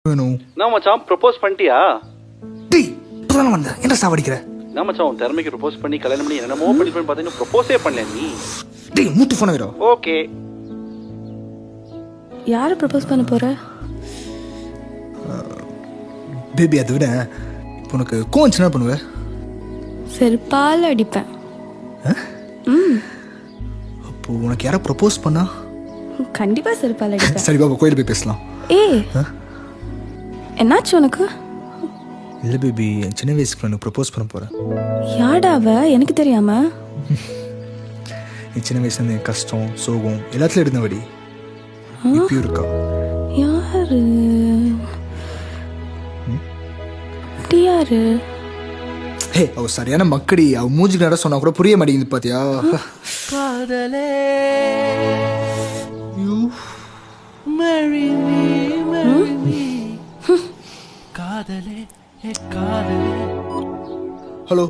வேணும்? நான் மச்சான் ப்ரொபோஸ் பண்ணிட்டியா? டேய் இப்பதான் வந்தேன், என்ன சாவடிக்கிற? நான் மச்சான் உன் திறமைக்கு ப்ரொபோஸ் பண்ணி கல்யாணம் பண்ணி என்னமோ பண்ணி பார்த்தீங்கன்னா ப்ரொபோஸே பண்ணல நீ. டேய் மூட்டு ஃபோன் வைடா. ஓகே. யாரை ப்ரப்போஸ் பண்ண போற? பேபி அதை விட இப்போ உனக்கு கோவம் என்ன பண்ணுவ? செருப்பால் அடிப்பேன். அப்போ உனக்கு யாரை ப்ரப்போஸ் பண்ணா? கண்டிப்பா செருப்பால் அடிப்பேன். சரி பாபா கோயில போய் பேசலாம். ஏய் என்னாச்சு உனக்கு? இல்லை பேபி, என் சின்ன வயசுக்கு நான் ப்ரப்போஸ் பண்ண போகிறேன். யாடா அவ? எனக்கு தெரியாம. என் சின்ன வயசுல என் கஷ்டம் சோகம் எல்லாத்துலயும் இருந்தபடி இப்பயும் இருக்கா. யாரு? அப்படி யாரு? ஹே அவ சரியான மக்கடி. அவ மூஞ்சிக்கு நட சொன்னா கூட புரிய மாட்டேங்குது பாத்தியா? காதலே you marry me காதலே காதலே. ஹலோ